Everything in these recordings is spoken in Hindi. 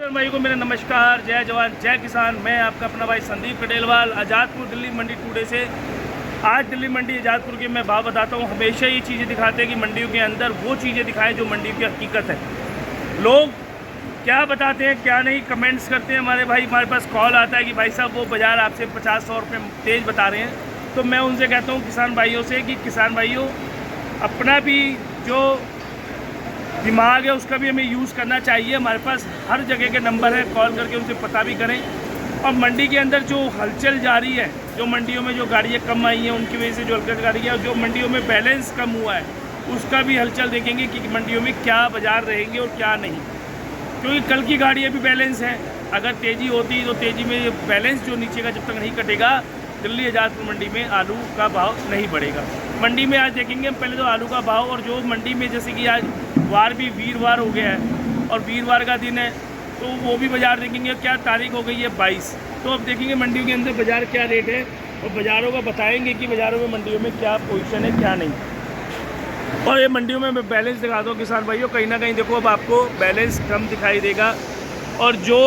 भाई को मेरा नमस्कार, जय जवान जय किसान। मैं आपका अपना भाई संदीप कटेलवाल, आज़ादपुर दिल्ली मंडी टुडे से। आज दिल्ली मंडी आज़ादपुर के मैं भाव बताता हूँ। हमेशा ये चीज़ें दिखाते हैं कि मंडियों के अंदर वो चीज़ें दिखाएं जो मंडी की हकीकत है। लोग क्या बताते हैं क्या नहीं कमेंट्स करते हैं हमारे भाई। हमारे पास कॉल आता है कि भाई साहब वो बाज़ार आपसे 50-100 रुपये तेज़ बता रहे हैं। तो मैं उनसे कहता हूँ किसान भाइयों से कि किसान भाइयों, अपना भी जो दिमाग है उसका भी हमें यूज़ करना चाहिए। हमारे पास हर जगह के नंबर है, कॉल करके उनसे पता भी करें। और मंडी के अंदर जो हलचल जारी है, जो मंडियों में जो गाड़ियाँ कम आई हैं उनकी वजह से जो हलचल जारी है, और जो मंडियों में बैलेंस कम हुआ है उसका भी हलचल देखेंगे कि मंडियों में क्या बाज़ार रहेंगे और क्या नहीं। क्योंकि कल की गाड़ियाँ भी बैलेंस हैं। अगर तेज़ी होती तो तेज़ी में बैलेंस जो नीचे का जब तक नहीं कटेगा, दिल्ली आज़ादपुर मंडी में आलू का भाव नहीं बढ़ेगा। मंडी में आज देखेंगे हम पहले तो आलू का भाव, और जो मंडी में जैसे कि आज वार भी वीरवार हो गया है और वीरवार का दिन है, तो वो भी बाज़ार देखेंगे। क्या तारीख हो गई है 22। तो अब देखेंगे मंडियों के अंदर बाज़ार क्या रेट है और बाज़ारों का बताएंगे कि बाज़ारों में मंडियों में क्या पोजीशन है क्या नहीं। और ये मंडियों में मैं बैलेंस दिखा दूँ किसान भाइयों, कहीं ना कहीं देखो अब आपको बैलेंस कम दिखाई देगा। और जो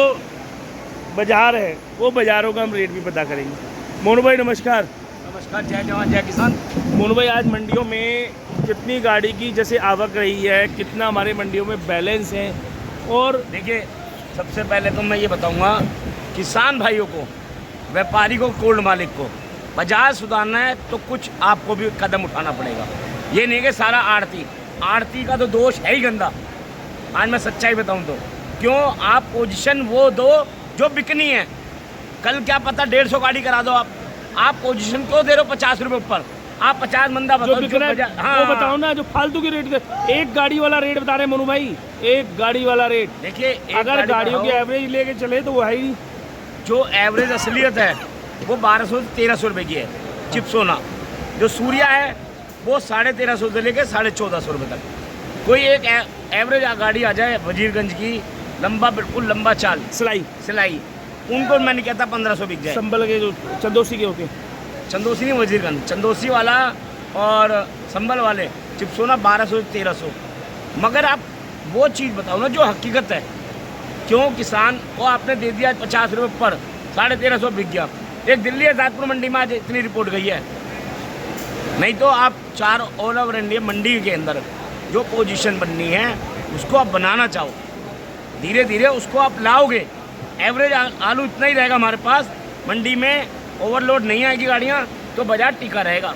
बाज़ार है वो बाज़ारों का हम रेट भी पता करेंगे। मोनू भाई नमस्कार। नमस्कार, जय जवान जय किसान। मोनू भाई, आज मंडियों में कितनी गाड़ी की जैसे आवक रही है, कितना हमारे मंडियों में बैलेंस है? और देखिए, सबसे पहले तो मैं ये बताऊंगा किसान भाइयों को, व्यापारी को, कोल्ड मालिक को, बाजार सुधारना है तो कुछ आपको भी कदम उठाना पड़ेगा। ये नहीं कि सारा आड़ती का तो दोष है ही गंदा। आज मैं सच्चाई बताऊं तो क्यों, आप पोजीशन वो दो जो बिकनी है। कल क्या पता 150 गाड़ी करा दो आप पोजीशन क्यों दे रहे हो 50 रुपये ऊपर? आप 50 मंदा बताओ हाँ, वो बताओ ना जो फालतू की रेट। एक गाड़ी वाला रेट बता रहे हैं मोनू भाई, एक गाड़ी वाला रेट। देखिए, अगर गाड़ियों की एवरेज लेके चले तो वो है ही, जो एवरेज असलियत है वो 1200 से 1300 रुपये की है। चिपसोना जो सूर्या है वो 1350 से लेकर 1450 रुपये तक। कोई एक एवरेज गाड़ी आ जाए वजीरगंज की, लंबा, बिल्कुल लंबा चाल सिलाई, उनको मैं नहीं कहता 1500 बिक जाए। संभल के जो चंदोसी के होते हैं, चंदोसी नहीं, वजीरगंज, चंदोसी वाला और संभल वाले चिपसोना 1200 से 1300। मगर आप वो चीज़ बताओ ना जो हकीकत है। क्यों किसान को आपने दे दिया 50 रुपये पर, 1350 बिक गया। एक दिल्ली आज़ादपुर मंडी में आज इतनी रिपोर्ट गई है। नहीं तो आप 4 ऑल ओवर इंडिया मंडी के अंदर जो पोजीशन बननी है उसको आप बनाना चाहो, धीरे धीरे उसको आप लाओगे। एवरेज आलू इतना ही रहेगा हमारे पास, मंडी में ओवरलोड नहीं आएगी गाड़ियाँ, तो बाजार टिका रहेगा।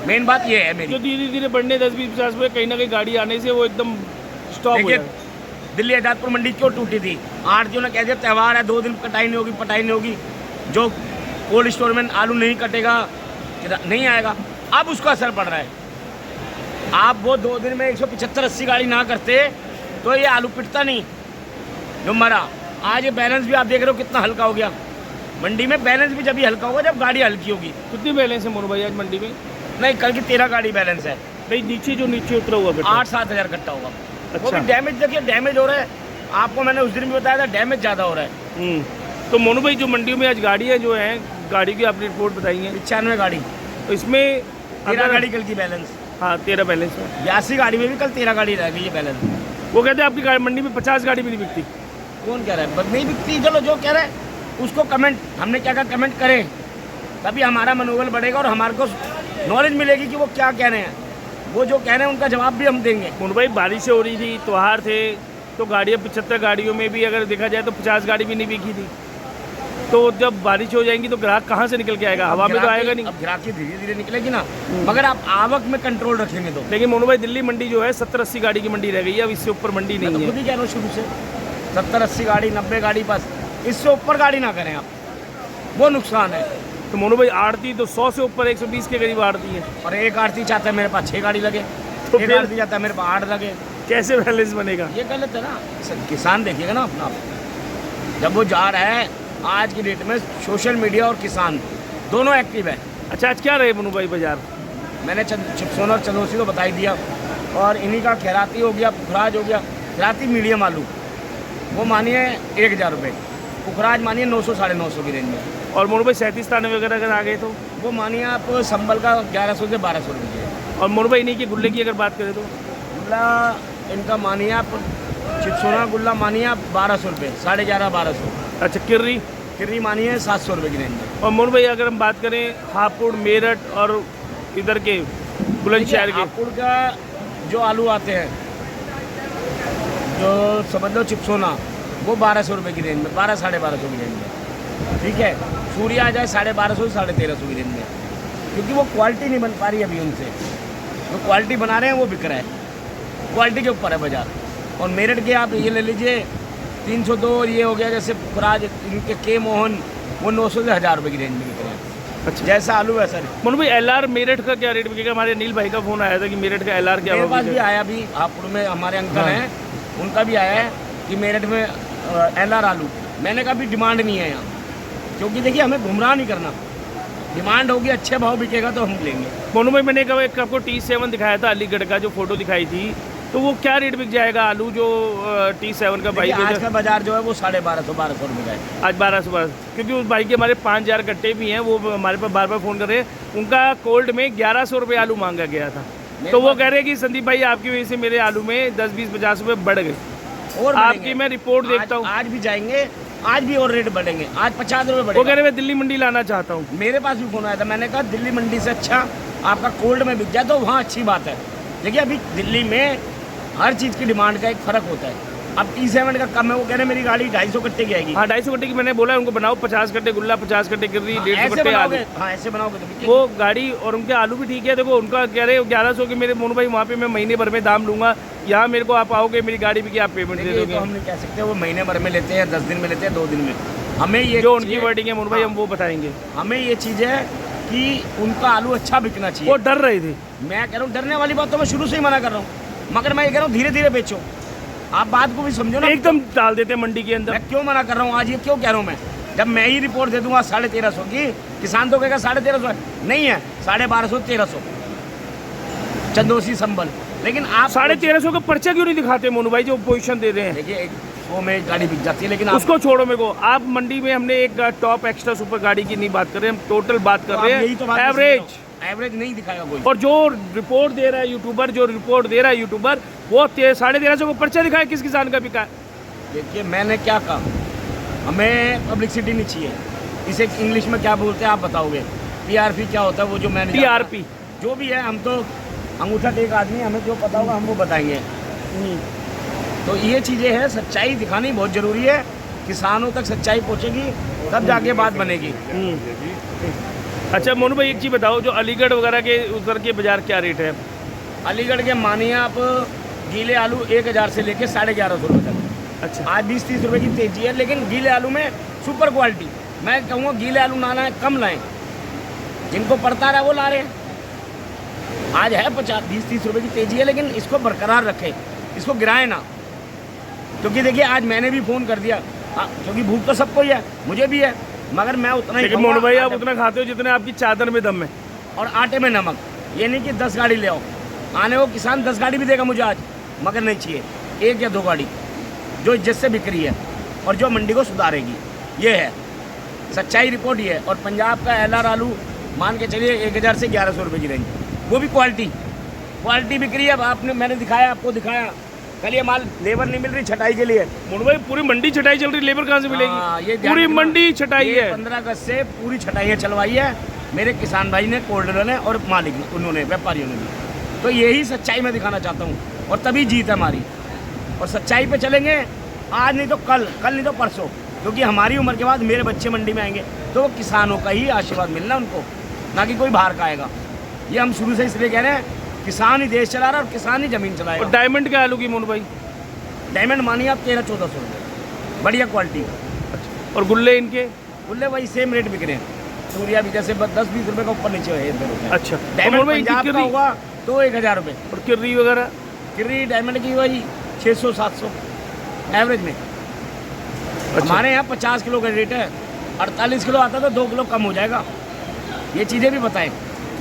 मेन बात ये है मेरी। जो धीरे धीरे बढ़ने 10-20-50 रुपये कहीं ना कहीं गाड़ी आने से वो एकदम स्टॉप हो गया। दिल्ली आज़ादपुर मंडी क्यों टूटी थी? आड़तियों ने कह दिया त्यौहार है, 2 दिन कटाई नहीं होगी, पटाई नहीं होगी, जो कोल्ड स्टोर में आलू नहीं कटेगा, नहीं आएगा। अब उसका असर पड़ रहा है। आप वो 2 दिन में 175-80 गाड़ी ना करते तो ये आलू पिटता नहीं जो मरा। आज ये बैलेंस भी आप देख रहे हो कितना हल्का हो गया। मंडी में बैलेंस भी जब ही हल्का होगा जब गाड़ी हल्की होगी। कितनी बैलेंस है मोनू भाई आज मंडी में? नहीं, कल की 13 गाड़ी बैलेंस है। नहीं, नीचे जो नीचे उतरा हुआ 8-7 हज़ार कट्टा होगा। अच्छा। वो भी डैमेज, देखिए डैमेज हो रहा है। आपको मैंने उस दिन भी बताया था डैमेज ज़्यादा हो रहा है। तो मोनू भाई, जो मंडियों में आज गाड़ियाँ जो हैं, गाड़ी की आपने रिपोर्ट बताई है 95 गाड़ी, तो इसमें 13 गाड़ी कल की बैलेंस। हाँ, 13 बैलेंस है। 82 गाड़ी में भी कल 13 गाड़ी रह गई है बैलेंस। वो कहते हैं आपकी मंडी में 50 गाड़ी भी नहीं बिकती। कौन कह रहा है नहीं बिकती? चलो जो कह रहे हैं उसको कमेंट, हमने क्या कहा, कमेंट करें, तभी हमारा मनोबल बढ़ेगा और हमारे को नॉलेज मिलेगी कि वो क्या कह रहे हैं। वो जो कह रहे हैं उनका जवाब भी हम देंगे। मोनू भाई, बारिशें हो रही थी, त्योहार थे, तो गाड़ियाँ 75 गाड़ियों में भी अगर देखा जाए तो 50 गाड़ी भी नहीं बिकी थी। तो जब बारिश हो जाएंगी तो ग्राहक कहाँ से निकल के आएगा? हवा में तो आएगा नहीं। अब ग्राहक धीरे धीरे निकलेगी ना, मगर आप आवक में कंट्रोल रखेंगे तो। लेकिन मोनू भाई, दिल्ली मंडी जो है 70-80 गाड़ी की मंडी रह गई है, अब इससे ऊपर मंडी नहीं है। खुद ही कह रहा हूँ शुरू से 70-80 गाड़ी, 90 गाड़ी, बस इससे ऊपर गाड़ी ना करें आप, वो नुकसान है। तो मोनू भाई, आड़ती तो 100 से ऊपर 120 के करीब आड़ती है, और एक आड़ती चाहता है मेरे पास 6 गाड़ी लगे, तो एक आड़ती चाहता है मेरे पास 8 लगे। कैसे बैलेंस बनेगा? ये गलत है ना। किसान देखिएगा ना अपना, जब वो जा रहा है, आज की डेट में सोशल मीडिया और किसान दोनों एक्टिव है। अच्छा, आज क्या रहे मोनू भाई बाजार? मैंने चिपसोना और चंदोसी तो बता ही दिया, और इन्हीं का खैराती हो गया, पुखराज हो गया। खैराती मीडियम आलू वो मानिए 1000 रुपये, पुखराज मानिए 900-950 की रेंज में। और मोनू भाई 37-93 वगैरह अगर आ गए तो वो मानिए आप संभल का 1100 से 1200 रुपये। और मोनू भाई, नहीं कि गुल्ले की अगर बात करें तो गुल्ला इनका मानिए आप चिपसोना गुल्ला मानिए 1200 रुपये, 1150-1200। अच्छा, किर्री? किर्री मानिए 700 रुपये की रेंज में। और मोनू भाई अगर हम बात करें हापुड़, मेरठ और इधर के बुलंदशहर के, हापुड़ का जो आलू आते हैं, जो समझ लो चिपसोना, वो 1200 रुपये की रेंज में, 1200-1250 की रेंज में, ठीक है। सूर्या आ जाए 1250-1350 की रेंज में, क्योंकि वो क्वालिटी नहीं बन पा रही अभी उनसे। जो क्वालिटी बना रहे हैं वो बिक रहा है, क्वालिटी के ऊपर है बाजार। और मेरठ के आप ये ले लीजिए 302, और ये हो गया जैसे खुराज इनके के मोहन, वो 900 से 1000 रुपये की रेंज में बिक रहे हैं। अच्छा, जैसा आलू वैसा नहीं। मोनू भाई LR मेरठ का क्या रेट बिकेगा? हमारे अनिल भाई का फ़ोन आया था कि मेरठ का LR क्या मेरे पास भी होगा? आया, भी हापुड़ में हमारे अंकल हाँ। हैं, उनका भी आया है कि मेरठ में LR आलू। मैंने कहा भी डिमांड नहीं है यहाँ, क्योंकि देखिए हमें गुमराह नहीं करना, डिमांड होगी, अच्छे भाव बिकेगा तो हम लेंगे। मोनू भाई मैंने कहा एक आपको T7 दिखाया था अलीगढ़ का, जो फोटो दिखाई थी, तो वो क्या रेट बिक जाएगा आलू जो T7 का भाई? आज का बाजार जो है वो 1250-1200 रुपये का है। आज 1200, क्योंकि उस भाई के हमारे 5000 कट्टे भी हैं, वो हमारे पास बार बार फ़ोन कर रहे हैं। उनका कोल्ड में 1100 रुपये आलू मांगा गया था, तो वो कह रहे हैं कि संदीप भाई आपकी वजह से मेरे आलू में 10, 20, 50 रुपये बढ़ गए। और आपकी मैं रिपोर्ट देखता हूँ, आज भी जाएंगे, आज भी और रेट बढ़ेंगे, आज 50 रुपये वो बढ़ेगा। कह रहे मैं दिल्ली मंडी लाना चाहता हूँ। मेरे पास भी फोन आया था, मैंने कहा दिल्ली मंडी से अच्छा आपका कोल्ड में बिक जाए तो वहाँ अच्छी बात है। देखिए अभी दिल्ली में हर चीज़ की डिमांड का एक फ़र्क होता है। अब T7 का कम है, वो कह रहे मेरी गाड़ी 250 कट्टे की आएगी। हाँ, 250 कट्टे की मैंने बोला उनको बनाओ, 50 कट्टे गुल्ला, 50 कट्टे गिर्री, 150 ऐसे कट्टे आलू। बनाओगे, हाँ ऐसे बनाओगे तो बिकेगी। वो गाड़ी और उनके आलू भी ठीक है। देखो उनका कह रहे 1100 के, मेरे मोनू भाई वहाँ पे मैं महीने भर में दाम लूँगा, यहाँ मेरे को आप आओगे मेरी गाड़ी भी, आप पेमेंट दे देखिए, दोगे। तो हम नहीं कह सकते वो महीने भर में लेते हैं, 10 दिन में लेते हैं, 2 दिन में। हमें ये जो उनकी चीज़- वर्डिंग है मोनू भाई, हम वो बताएंगे। हमें ये चीज़ है कि उनका आलू अच्छा बिकना चाहिए। वो डर रहे थे। मैं कह रहा हूँ डरने वाली बात तो मैं शुरू से ही मना कर रहा हूँ, मगर मैं ये कह रहा हूँ धीरे धीरे बेचो। आप बात को भी समझो ना, एकदम डाल देते हैं मंडी के अंदर। मैं क्यों मना कर रहा हूँ आज, ये क्यों कह रहा हूँ मैं? जब मैं ही रिपोर्ट दे दूंगा 1350 की, किसान तो कहेगा 1350 नहीं है, 1250-1300 चंदोसी संबल। लेकिन आप 1350 का पर्चा क्यों नहीं दिखाते मोनू भाई, जो पोजीशन दे रहे हैं? देखिए 100 में गाड़ी बिक जाती है, लेकिन आप उसको छोड़ो मेरे को। आप मंडी में हमने एक टॉप एक्स्ट्रा सुपर गाड़ी की नहीं बात कर रहे, हम टोटल बात कर रहे यही तो बात हैं, मैं समझ एवरेज। रहा हूँ। एवरेज नहीं दिखाएगा कोई। और जो रिपोर्ट दे रहा है यूट्यूबर, वो 1350 को पर्चा दिखाए, किस किसान का बिका है? देखिए मैंने क्या कहा, हमें पब्लिसिटी नहीं चाहिए। इसे इंग्लिश में क्या बोलते हैं आप बताओगे? TRP क्या होता है वो जो मैंने TRP जो भी है, हम तो अंगूठा टेक आदमी, हमें जो पता होगा हम वो बताएंगे। तो ये चीज़ें हैं, सच्चाई दिखानी बहुत ज़रूरी है। किसानों तक सच्चाई पहुँचेगी तब जाके बात बनेगी। अच्छा मोनू भाई एक चीज़ बताओ, जो अलीगढ़ वगैरह के उधर के बाजार क्या रेट है? अलीगढ़ के मानिए आप गीले आलू 1000 से लेके 1150 रुपये तक। अच्छा, आज 20-30 रुपये की तेजी है, लेकिन गीले आलू में सुपर क्वालिटी। मैं कहूँगा गीले आलू ना लाएं, कम लाएं, जिनको पड़ता रहा वो ला रहे हैं। आज है 50-20-30 रुपये की तेजी है, लेकिन इसको बरकरार रखें, इसको गिराएं ना। क्योंकि देखिए आज मैंने भी फ़ोन कर दिया, क्योंकि भूख तो सबको ही है, मुझे भी है, मगर मैं उतना ही लेकिन खाऊंगा। मोनू भाई आप उतना खाते हो जितने आपकी चादर में दम है। और आटे में नमक, ये नहीं कि 10 गाड़ी ले आओ। आने वो किसान 10 गाड़ी भी देगा मुझे आज, मगर नहीं चाहिए 1 या 2 गाड़ी जो इज्जत से बिक रही है और जो मंडी को सुधारेगी। ये है सच्चाई, रिपोर्ट ये है। और पंजाब का LR आलू मान के चलिए 1000 से 1100 रुपये की रेंज, वो भी क्वालिटी बिक रही है। अब आपने, मैंने दिखाया, आपको दिखाया, कल ये माल लेबर नहीं मिल रही छटाई के लिए। मोनू भाई पूरी मंडी छटाई चल रही, लेबर कहाँ से हाँ, मिलेगी? ये ध्यान पूरी रखना। मंडी छटाई ये है। 15 अगस्त से पूरी छटाइयाँ चलवाई है मेरे किसान भाई ने, कोल्डर ने और मालिक ने, उन्होंने, व्यापारियों ने भी। तो यही सच्चाई मैं दिखाना चाहता हूँ, और तभी जीत है हमारी। और सच्चाई पे चलेंगे, आज नहीं तो कल नहीं तो परसों, क्योंकि हमारी उम्र के बाद मेरे बच्चे मंडी में आएंगे, तो वो किसानों का ही आशीर्वाद मिलना उनको, ना कि कोई बाहर का आएगा। ये हम शुरू से इसलिए कह रहे हैं, किसान ही देश चला रहा है और किसान ही ज़मीन चलाएगा। और डायमंड के आलू की मोनू भाई? डायमंड मानिए आप 1300-1400 रुपये, बढ़िया क्वालिटी। और गुल्ले इनके? गुल्ले वही सेम रेट बिक रहे हैं, सूर्या भी जैसे 10-20 रुपये का ऊपर नीचे है। अच्छा, और डायमंड मोनू भाई इनकी पंजाब का किर्री? होगा तो 1000 रुपये। और किर्री वगैरह? किर्री डायमंड की वही 600-700 एवरेज में। अच्छा। हमारे यहाँ 50 किलो का रेट है, 48 किलो आता तो 2 किलो कम हो जाएगा। ये चीज़ें भी बताएं।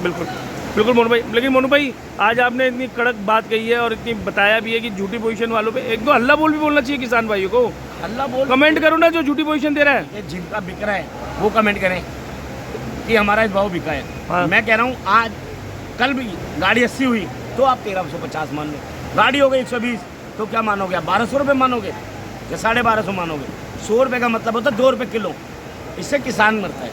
बिल्कुल बिल्कुल मोनू भाई। लेकिन मोनू भाई आज आपने इतनी कड़क बात कही है और इतनी बताया भी है कि झूठी पोजीशन वालों पे एक दो हल्ला बोल भी बोलना चाहिए किसान भाइयों को। अल्लाह बोल, कमेंट करो ना जो झूठी पोजीशन दे रहा है। ये जिनका बिक रहा है वो कमेंट करें कि हमारा इस भाव बिका है। हाँ। मैं कह रहा हूँ आज कल भी गाड़ी 80 हुई तो आप 1350 मान लो, गाड़ी हो गई 120 तो क्या मानोगे आप? 1200 रुपये मानोगे या 1250 मानोगे? 100 रुपये का मतलब होता है 2 रुपये किलो। इससे किसान मरता है।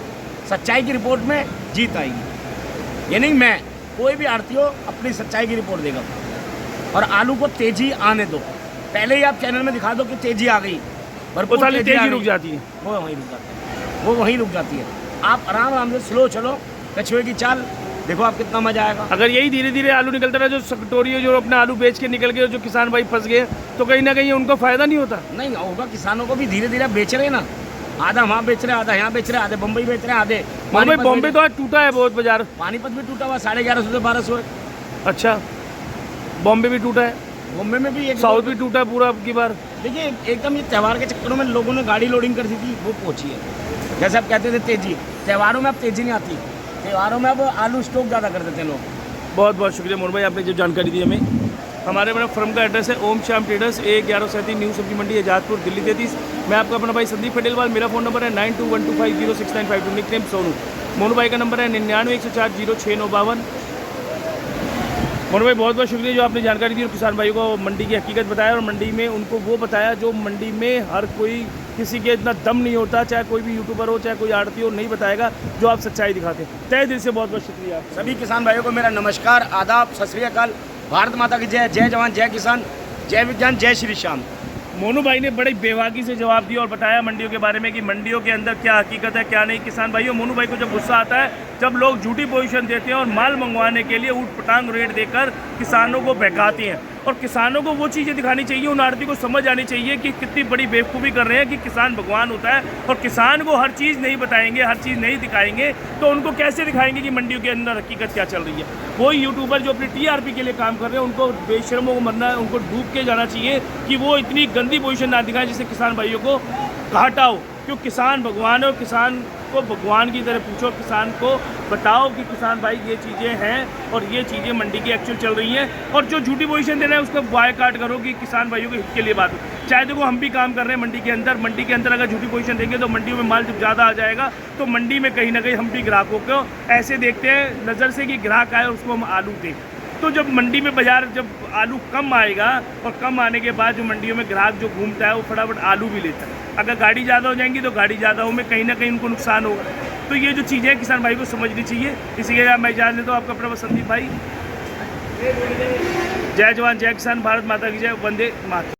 सच्चाई की रिपोर्ट में जीत आएगी। ये नहीं मैं, कोई भी आड़ती हो अपनी सच्चाई की रिपोर्ट देगा। और आलू को तेजी आने दो। पहले ही आप चैनल में दिखा दो कि तेजी आ गई, भरपूर तेजी रुक जाती है, वो वहीं रुक जाती है, वो वहीं रुक जाती है। आप आराम आराम से स्लो चलो, कछुए की चाल, देखो आप कितना मजा आएगा। अगर यही धीरे धीरे आलू निकलता रहा, जो सकटोरी जो अपने आलू बेच के निकल गए, जो किसान भाई फंस गए, तो कहीं ना कहीं उनको फायदा नहीं होता। नहीं होगा, किसानों को भी धीरे धीरे बेच रहे ना, आधा वहाँ बेच रहे, आधा यहाँ बेच रहे, आधे बम्बई बेच रहे, आधे बॉम्बे तो आज टूटा है बहुत बाजार। पानीपत भी टूटा हुआ, 1150 से 1200 है। अच्छा, बॉम्बे भी टूटा है, बॉम्बे में भी एक साउथ भी टूटा है पूरा अब की बार। देखिए एकदम ये त्यौहार के चक्करों में लोगों ने गाड़ी लोडिंग कर दी थी, वो पहुंची है। जैसे आप कहते थे तेजी, त्योहारों में अब तेजी नहीं आती, त्योहारों में अब आलू स्टॉक ज़्यादा कर देते हैं लोग। बहुत बहुत शुक्रिया मोहन भाई, आपने जो जानकारी दी हमें। हमारे मेरा फर्म का एड्रेस है ओम श्याम ट्रेडर्स, 1137 न्यू सब्जी मंडी आजादपुर, दिल्ली 33। मैं आपका अपना भाई संदीप खंडेलवाल। मेरा फ़ोन नंबर है 9212506952, निकनेम सोनू। मोनू भाई का नंबर है 9910406952। मोनू भाई बहुत बहुत शुक्रिया जो आपने जानकारी दी और किसान भाइयों को मंडी की हकीकत बताया, और मंडी में उनको वो बताया जो मंडी में हर कोई, किसी के इतना दम नहीं होता, चाहे कोई भी यूट्यूबर हो, चाहे कोई आड़ती हो, नहीं बताएगा, जो आप सच्चाई दिखाते हैं। तहे दिल से बहुत बहुत शुक्रिया। सभी किसान भाइयों को मेरा नमस्कार, आदाब, सत श्री अकाल। भारत माता की जय। जय जवान, जय किसान, जय विज्ञान, जय श्री श्याम। मोनू भाई ने बड़ी बेवाकी से जवाब दिया और बताया मंडियों के बारे में कि मंडियों के अंदर क्या हकीकत है, क्या नहीं। किसान भाइयों, मोनू भाई को जब गुस्सा आता है, जब लोग झूठी पोजीशन देते हैं और माल मंगवाने के लिए ऊट पटांग रेट देकर किसानों को बहकाते हैं, और किसानों को वो चीज़ें दिखानी चाहिए, उन आड़ती को समझ आनी चाहिए कि कितनी बड़ी बेवकूफ़ी कर रहे हैं कि किसान भगवान होता है, और किसान को हर चीज़ नहीं बताएंगे, हर चीज़ नहीं दिखाएंगे, तो उनको कैसे दिखाएंगे कि मंडियों के अंदर हकीकत क्या चल रही है। वही यूट्यूबर जो अपनी टीआरपी के लिए काम कर रहे हैं, उनको बेशर्मों को मरना है, उनको डूब के जाना चाहिए कि वो इतनी गंदी पोजीशन ना दिखाएं जिससे किसान भाइयों को घाटा हो। क्यों? किसान भगवान हो, किसान को भगवान की तरह पूछो, किसान को बताओ कि किसान भाई ये चीज़ें हैं और ये चीज़ें मंडी की एक्चुअल चल रही हैं, और जो झूठी पोजीशन दे रहे हैं उसको बायकॉट करो कि किसान भाइयों के हित के लिए बात हो। चाहे देखो हम भी काम कर रहे हैं मंडी के अंदर अगर झूठी पोजीशन देंगे तो मंडियों में माल जब ज़्यादा आ जाएगा तो मंडी में कहीं ना कहीं हम भी ग्राहकों को ऐसे देखते हैं नज़र से कि ग्राहक आए उसको हम आलू दें। तो जब मंडी में बाजार जब आलू कम आएगा, और कम आने के बाद जो मंडियों में ग्राहक जो घूमता है वो फटाफट आलू भी लेता है। अगर गाड़ी ज़्यादा हो जाएंगी तो गाड़ी ज़्यादा हो में कहीं ना कहीं उनको नुकसान होगा। तो ये जो चीज़ें हैं किसान भाई को समझनी चाहिए। इसी के मैं जान लेता हूँ आपका अपना संदीप भाई। जय जवान, जय किसान, भारत माता की जय, वंदे मातरम।